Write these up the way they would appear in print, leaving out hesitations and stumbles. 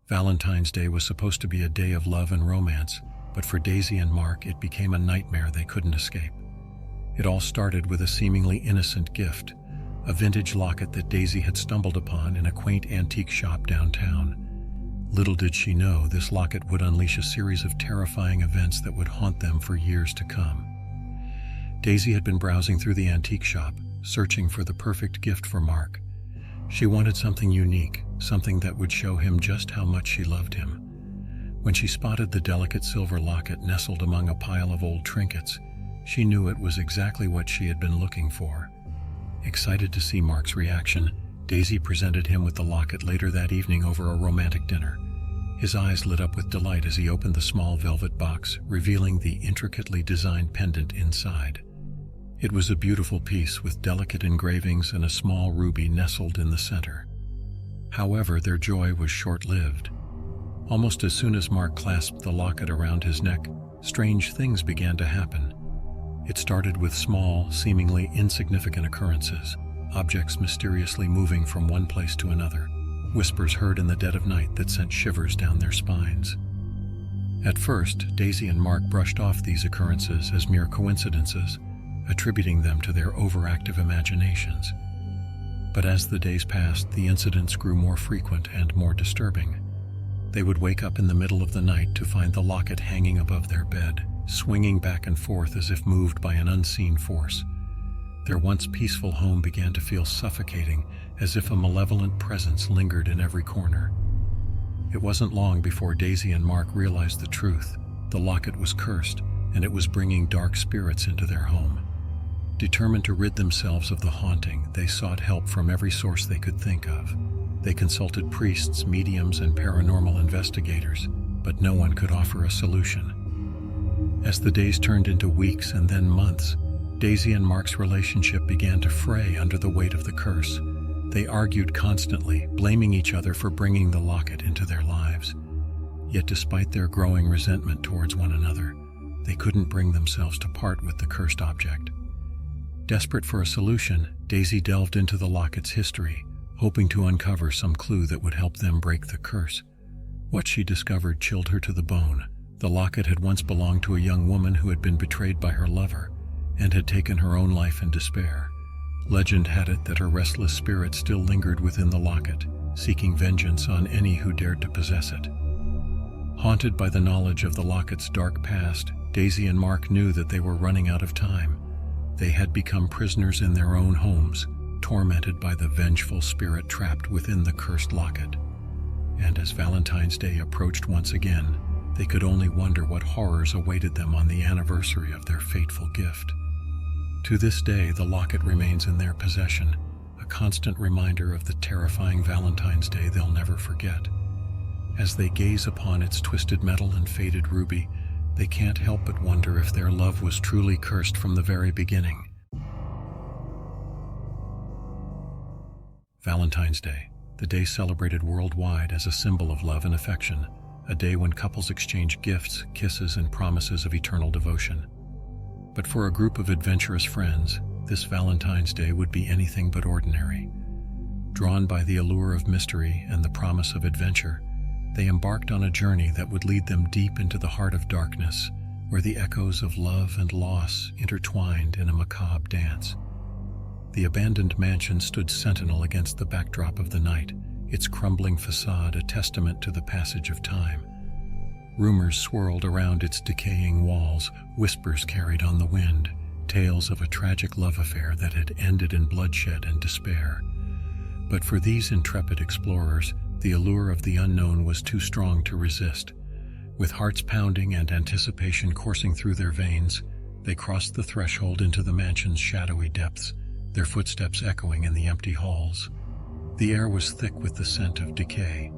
Valentine's Day was supposed to be a day of love and romance, but for Daisy and Mark it became a nightmare they couldn't escape. It all started with a seemingly innocent gift, a vintage locket that Daisy had stumbled upon in a quaint antique shop downtown. Little did she know this locket would unleash a series of terrifying events that would haunt them for years to come. Daisy had been browsing through the antique shop, searching for the perfect gift for Mark. She wanted something unique, something that would show him just how much she loved him. When she spotted the delicate silver locket nestled among a pile of old trinkets, she knew it was exactly what she had been looking for. Excited to see Mark's reaction, Daisy presented him with the locket later that evening over a romantic dinner. His eyes lit up with delight as he opened the small velvet box, revealing the intricately designed pendant inside. It was a beautiful piece with delicate engravings and a small ruby nestled in the center. However, their joy was short-lived. Almost as soon as Mark clasped the locket around his neck, strange things began to happen. It started with small, seemingly insignificant occurrences, objects mysteriously moving from one place to another, whispers heard in the dead of night that sent shivers down their spines. At first, Daisy and Mark brushed off these occurrences as mere coincidences, attributing them to their overactive imaginations. But as the days passed, the incidents grew more frequent and more disturbing. They would wake up in the middle of the night to find the locket hanging above their bed, swinging back and forth as if moved by an unseen force. Their once peaceful home began to feel suffocating, as if a malevolent presence lingered in every corner. It wasn't long before Daisy and Mark realized the truth. The locket was cursed, and it was bringing dark spirits into their home. Determined to rid themselves of the haunting, they sought help from every source they could think of. They consulted priests, mediums, and paranormal investigators, but no one could offer a solution. As the days turned into weeks and then months, Daisy and Mark's relationship began to fray under the weight of the curse. They argued constantly, blaming each other for bringing the locket into their lives. Yet despite their growing resentment towards one another, they couldn't bring themselves to part with the cursed object. Desperate for a solution, Daisy delved into the locket's history, hoping to uncover some clue that would help them break the curse. What she discovered chilled her to the bone. The locket had once belonged to a young woman who had been betrayed by her lover and had taken her own life in despair. Legend had it that her restless spirit still lingered within the locket, seeking vengeance on any who dared to possess it. Haunted by the knowledge of the locket's dark past, Daisy and Mark knew that they were running out of time. They had become prisoners in their own homes, tormented by the vengeful spirit trapped within the cursed locket. And as Valentine's Day approached once again, they could only wonder what horrors awaited them on the anniversary of their fateful gift. To this day, the locket remains in their possession, a constant reminder of the terrifying Valentine's Day they'll never forget. As they gaze upon its twisted metal and faded ruby, they can't help but wonder if their love was truly cursed from the very beginning. Valentine's Day, the day celebrated worldwide as a symbol of love and affection, a day when couples exchange gifts, kisses, and promises of eternal devotion. But for a group of adventurous friends, this Valentine's Day would be anything but ordinary. Drawn by the allure of mystery and the promise of adventure, they embarked on a journey that would lead them deep into the heart of darkness, where the echoes of love and loss intertwined in a macabre dance. The abandoned mansion stood sentinel against the backdrop of the night, its crumbling facade a testament to the passage of time. Rumors swirled around its decaying walls, whispers carried on the wind, tales of a tragic love affair that had ended in bloodshed and despair. But for these intrepid explorers, the allure of the unknown was too strong to resist. With hearts pounding and anticipation coursing through their veins, they crossed the threshold into the mansion's shadowy depths, their footsteps echoing in the empty halls. The air was thick with the scent of decay,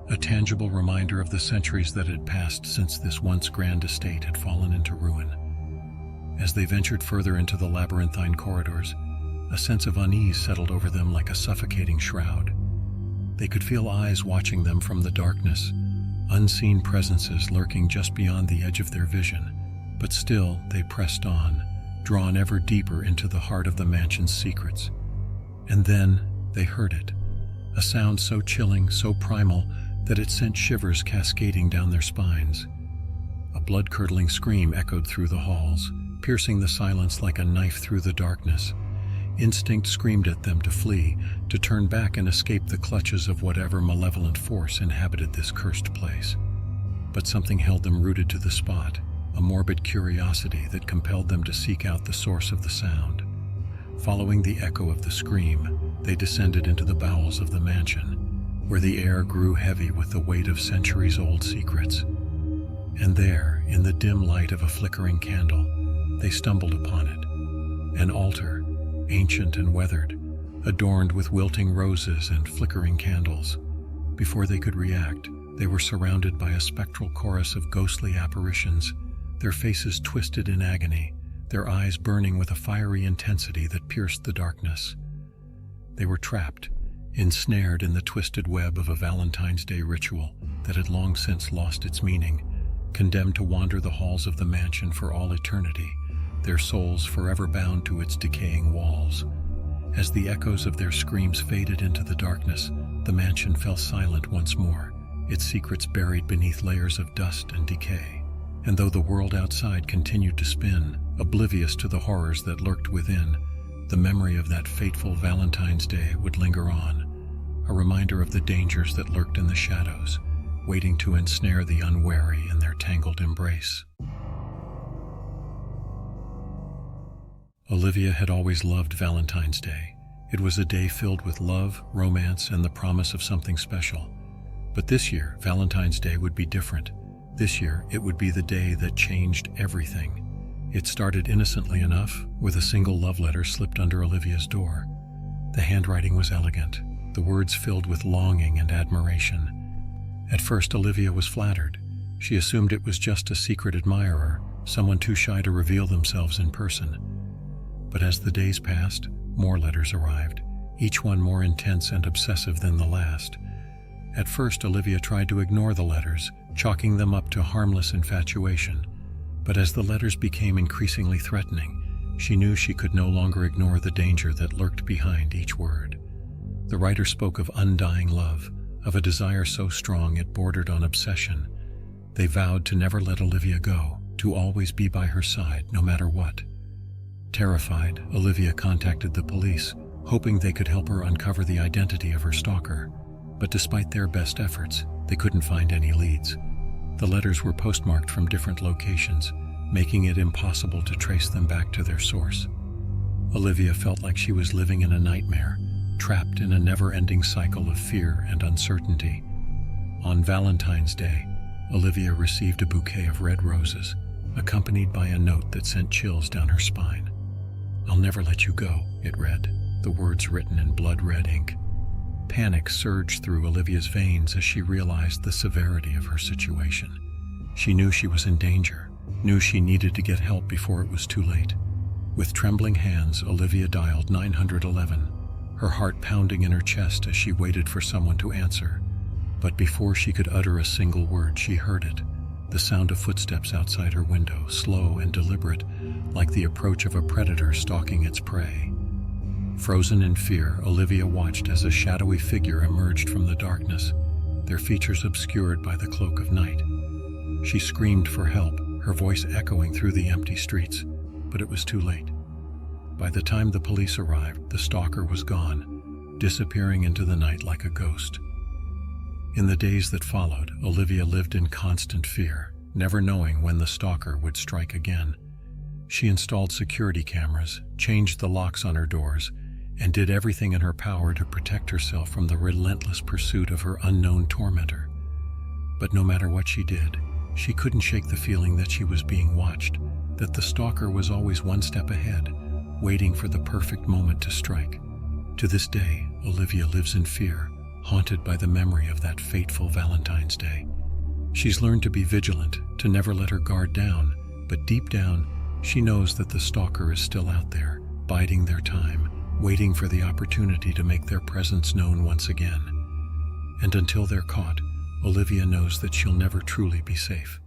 a tangible reminder of the centuries that had passed since this once grand estate had fallen into ruin. As they ventured further into the labyrinthine corridors, a sense of unease settled over them like a suffocating shroud. They could feel eyes watching them from the darkness, unseen presences lurking just beyond the edge of their vision, but still they pressed on, drawn ever deeper into the heart of the mansion's secrets. And then they heard it, a sound so chilling, so primal, that it sent shivers cascading down their spines. A blood-curdling scream echoed through the halls, piercing the silence like a knife through the darkness. Instinct screamed at them to flee, to turn back and escape the clutches of whatever malevolent force inhabited this cursed place. But something held them rooted to the spot, a morbid curiosity that compelled them to seek out the source of the sound. Following the echo of the scream, they descended into the bowels of the mansion, where the air grew heavy with the weight of centuries-old secrets. And there, in the dim light of a flickering candle, they stumbled upon it. An altar, ancient and weathered, adorned with wilting roses and flickering candles. Before they could react, they were surrounded by a spectral chorus of ghostly apparitions, their faces twisted in agony, their eyes burning with a fiery intensity that pierced the darkness. They were trapped, ensnared in the twisted web of a Valentine's Day ritual that had long since lost its meaning, condemned to wander the halls of the mansion for all eternity, their souls forever bound to its decaying walls. As the echoes of their screams faded into the darkness, the mansion fell silent once more, its secrets buried beneath layers of dust and decay. And though the world outside continued to spin, oblivious to the horrors that lurked within, the memory of that fateful Valentine's Day would linger on, a reminder of the dangers that lurked in the shadows, waiting to ensnare the unwary in their tangled embrace. Olivia had always loved Valentine's Day. It was a day filled with love, romance, and the promise of something special. But this year, Valentine's Day would be different. This year, it would be the day that changed everything. It started innocently enough, with a single love letter slipped under Olivia's door. The handwriting was elegant, the words filled with longing and admiration. At first, Olivia was flattered. She assumed it was just a secret admirer, someone too shy to reveal themselves in person. But as the days passed, more letters arrived, each one more intense and obsessive than the last. At first, Olivia tried to ignore the letters, chalking them up to harmless infatuation. But as the letters became increasingly threatening, she knew she could no longer ignore the danger that lurked behind each word. The writer spoke of undying love, of a desire so strong it bordered on obsession. They vowed to never let Olivia go, to always be by her side, no matter what. Terrified, Olivia contacted the police, hoping they could help her uncover the identity of her stalker. But despite their best efforts, they couldn't find any leads. The letters were postmarked from different locations, making it impossible to trace them back to their source. Olivia felt like she was living in a nightmare, trapped in a never-ending cycle of fear and uncertainty. On Valentine's Day, Olivia received a bouquet of red roses, accompanied by a note that sent chills down her spine. "I'll never let you go," it read, the words written in blood-red ink. Panic surged through Olivia's veins as she realized the severity of her situation. She knew she was in danger, knew she needed to get help before it was too late. With trembling hands, Olivia dialed 911, her heart pounding in her chest as she waited for someone to answer. But before she could utter a single word, she heard it, the sound of footsteps outside her window, slow and deliberate, like the approach of a predator stalking its prey. Frozen in fear, Olivia watched as a shadowy figure emerged from the darkness, their features obscured by the cloak of night. She screamed for help, her voice echoing through the empty streets, but it was too late. By the time the police arrived, the stalker was gone, disappearing into the night like a ghost. In the days that followed, Olivia lived in constant fear, never knowing when the stalker would strike again. She installed security cameras, changed the locks on her doors, and did everything in her power to protect herself from the relentless pursuit of her unknown tormentor. But no matter what she did, she couldn't shake the feeling that she was being watched, that the stalker was always one step ahead, waiting for the perfect moment to strike. To this day, Olivia lives in fear, haunted by the memory of that fateful Valentine's Day. She's learned to be vigilant, to never let her guard down, but deep down, she knows that the stalker is still out there, biding their time, waiting for the opportunity to make their presence known once again. And until they're caught, Olivia knows that she'll never truly be safe.